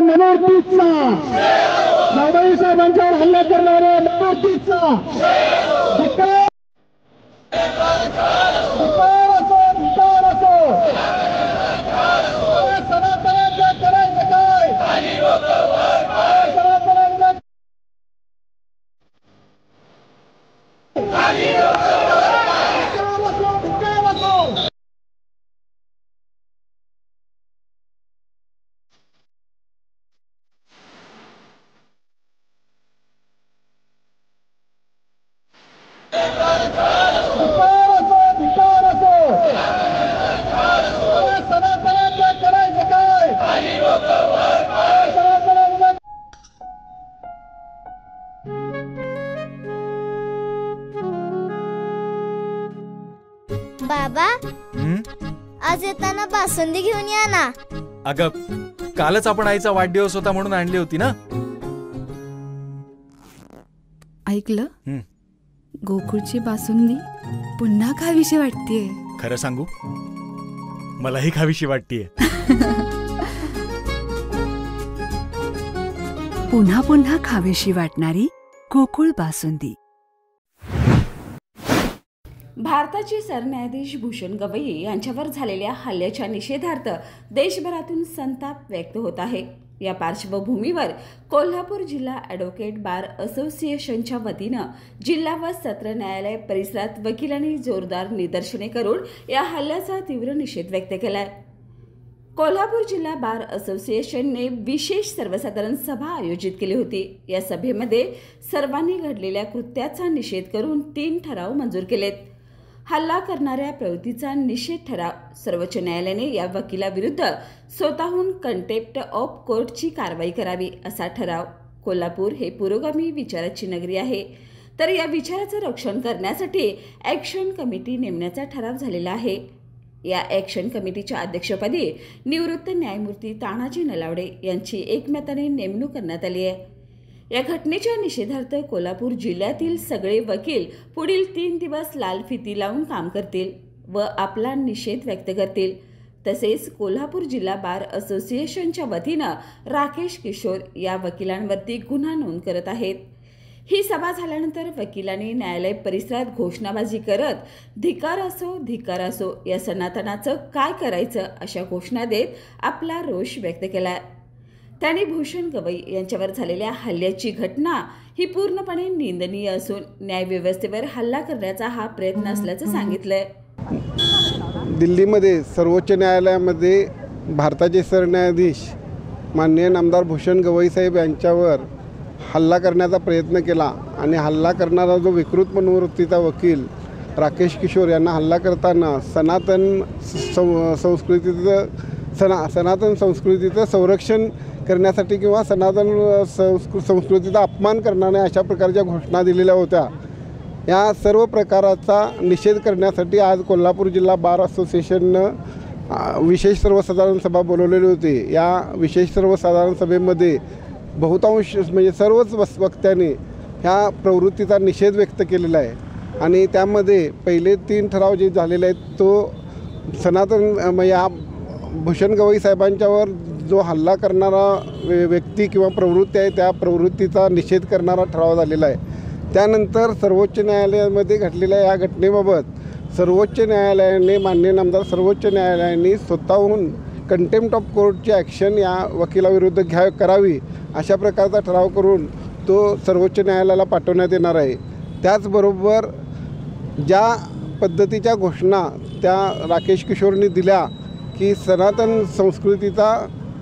नलोटीचा जावई साहेबांच्यावर हल्ला करणाऱ्या नलोटीचा सनातनांचं करायचं काय? बाबा आज येताना बासुंदी घेऊन या ना. अगं कालच आपण आईचा वाढदिवस होता म्हणून आणली होती ना. ऐकलं, गोकुळची बासुंदी पुन्हा खावीशी वाटतेय. खरं सांगू, मलाही खावीशी वाटतेय. पुन्हा पुन्हा खावीशी वाटणारी गोकुळ बासुंदी. भारताचे सरन्यायाधीश भूषण गवई यांच्यावर झालेल्या हल्ल्याच्या निषेधार्थ देशभरातून संताप व्यक्त होत आहे. या पार्श्वभूमीवर कोल्हापूर जिल्हा ॲडव्होकेट बार असोसिएशनच्या वतीनं जिल्हा व सत्र न्यायालय परिसरात वकिलांनी जोरदार निदर्शने करून या हल्ल्याचा तीव्र निषेध व्यक्त केलाय. कोल्हापूर जिल्हा बार असोसिएशनने विशेष सर्वसाधारण सभा आयोजित केली होती. या सभेमध्ये सर्वांनी घडलेल्या कृत्याचा निषेध करून 3 ठराव मंजूर केलेत. हल्ला करणाऱ्या प्रवृत्तीचा निषेध ठराव, सर्वोच्च न्यायालयाने या वकिलाविरुद्ध स्वतःहून कंटेप्ट ऑफ कोर्टची कारवाई करावी असा ठराव. कोल्हापूर हे पुरोगामी विचाराची नगरी आहे, तर या विचाराचं रक्षण करण्यासाठी ॲक्शन कमिटी नेमण्याचा ठराव झालेला आहे. या ॲक्शन कमिटीच्या अध्यक्षपदी निवृत्त न्यायमूर्ती तानाजी नलावडे यांची एकमताने नेमणूक करण्यात आली आहे. या घटनेच्या निषेधार्थ कोल्हापूर जिल्ह्यातील सगळे वकील पुढील 3 दिवस लाल फिती लावून काम करतील व आपला निषेध व्यक्त करतील. तसेच कोल्हापूर जिल्हा बार असोसिएशनच्या वतीनं राकेश किशोर या वकिलांवरती गुन्हा नोंद करत आहेत. ही सभा झाल्यानंतर वकिलांनी न्यायालय परिसरात घोषणाबाजी करत धिक्कार असो या सनातनाचं काय करायचं अशा घोषणा देत आपला रोष व्यक्त केला. त्यांनी भूषण गवई यांच्यावर झालेल्या हल्ल्याची घटना ही पूर्णपणे निंदनीय असून न्यायव्यवस्थेवर हल्ला करण्याचा हा प्रयत्न असल्याचं सांगितलंय. दिल्लीमध्ये सर्वोच्च न्यायालयामध्ये भारताचे सरन्यायाधीश माननीय नामदार भूषण गवई साहेब यांच्यावर हल्ला करण्याचा प्रयत्न केला आणि हल्ला करणारा जो विकृत मनोवृत्तीचा वकील राकेश किशोर यांना हल्ला करताना सनातन संस्कृतीचं संरक्षण करण्यासाठी किंवा सनातन संस्कृतीचा अपमान करणाऱ्या अशा प्रकारच्या घोषणा दिलेल्या होत्या. या सर्व प्रकाराचा निषेध करण्यासाठी आज कोल्हापूर जिल्हा बार असोसिएशननं विशेष सर्वसाधारण सभा बोलवलेली होती. या विशेष सर्वसाधारण सभेमध्ये बहुतांश म्हणजे सर्वच वक्त्यांनी ह्या प्रवृत्तीचा निषेध व्यक्त केलेला आहे आणि त्यामध्ये पहिले 3 ठराव जे झालेले आहेत तो सनातन या भूषण गवई साहेबांच्यावर जो हल्ला करणारा व्यक्ती किंवा प्रवृत्ती आहे त्या प्रवृत्तीचा निषेध करणारा ठराव झालेला आहे. त्यानंतर सर्वोच्च न्यायालयामध्ये घडलेल्या या घटनेबाबत सर्वोच्च न्यायालयाने माननीय नामदार सर्वोच्च न्यायालयाने स्वतःहून कंटेम्प्ट ऑफ कोर्टची ॲक्शन या वकिलाविरुद्ध करावी अशा प्रकारचा ठराव करून तो सर्वोच्च न्यायालयाला पाठवण्यात येणार आहे. त्याचबरोबर ज्या पद्धतीच्या घोषणा त्या राकेश किशोरनी दिल्या की सनातन संस्कृतीचा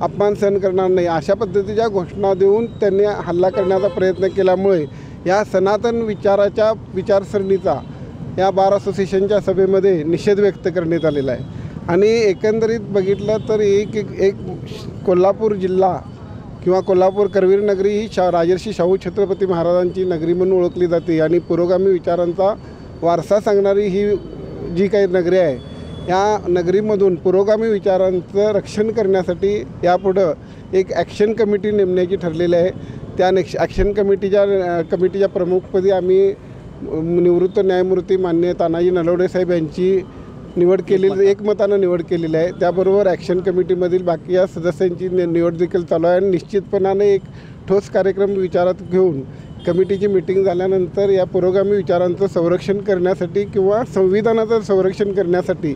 अपमान सहन करणार नाही अशा पद्धतीच्या घोषणा देऊन त्यांनी हल्ला करण्याचा प्रयत्न केल्यामुळे या सनातन विचारसरणीचा या बार असोसिएशनच्या सभेमध्ये निषेध व्यक्त करण्यात आलेला आहे. आणि एकंदरीत बघितलं तर एक कोल्हापूर जिल्हा किंवा कोल्हापूर करवीर नगरी ही राजर्षी शाहू छत्रपती महाराजांची नगरी म्हणून ओळखली जाते आणि पुरोगामी विचारांचा वारसा सांगणारी ही जी काही नगरी आहे या नगरीमधून पुरोगामी विचारांचं रक्षण करण्यासाठी यापुढं एक ॲक्शन कमिटी नेमण्याची ठरलेली आहे. त्या ॲक्शन कमिटीच्या प्रमुखपदी आम्ही निवृत्त न्यायमूर्ती माननीय तानाजी नलावडे साहेब यांची निवड केलेली, एकमतानं निवड केलेली आहे. त्याबरोबर ॲक्शन कमिटीमधील बाकी या सदस्यांची निवड देखील चालू आहे आणि निश्चितपणाने एक ठोस कार्यक्रम विचारात घेऊन कमिटीची मिटिंग झाल्यानंतर या पुरोगामी विचारांचं संरक्षण करण्यासाठी किंवा संविधानाचं संरक्षण करण्यासाठी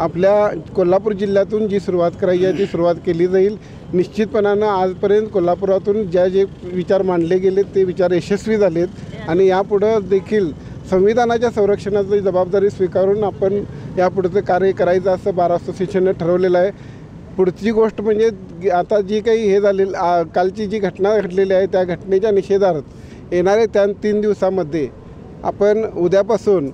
आपल्या कोल्हापूर जिल्ह्यातून जी सुरुवात करायची आहे ती सुरुवात केली जाईल. निश्चितपणानं आजपर्यंत कोल्हापुरातून जे विचार मांडले गेलेत ते विचार यशस्वी झालेत आणि यापुढं देखील संविधानाच्या संरक्षणाची जबाबदारी स्वीकारून आपण यापुढचं कार्य करायचं असं बार असोसिएशननं ठरवलेलं आहे. पुढची गोष्ट म्हणजे आता जी काही हे झालेली कालची जी घटना घडलेली आहे त्या घटनेच्या निषेधार्थ येणाऱ्या त्या 3 दिवसामध्ये आपण उद्यापासून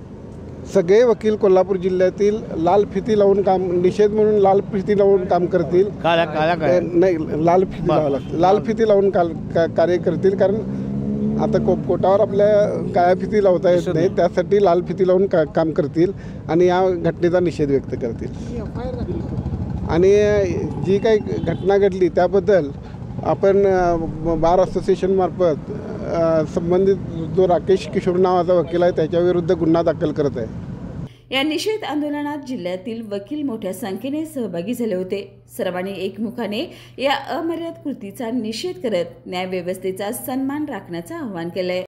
सगळे वकील कोल्हापूर जिल्ह्यातील लाल फिती लावून काम, निषेध म्हणून लाल फिती लावून काम करतील. नाही, लाल फिती लावून कार्य करतील. कारण आता कोटावर आपल्या काळ्या फिती लावता येत नाही, त्यासाठी लाल फिती लावून काम करतील आणि या घटनेचा निषेध व्यक्त करतील. आणि जी काही घटना घडली त्याबद्दल आपण बार असोसिएशनमार्फत संबंधित जो राकेश किशोर नावाचा वकील आहे त्याच्याविरुद्ध गुन्हा दाखल करत आहे. या निषेध आंदोलनात जिल्ह्यातील वकील मोठ्या संख्येने सहभागी झाले होते. सर्वांनी एकमुखाने या अमर्याद कृतीचा निषेध करत न्यायव्यवस्थेचा सन्मान राखण्याचं आवाहन केलंय.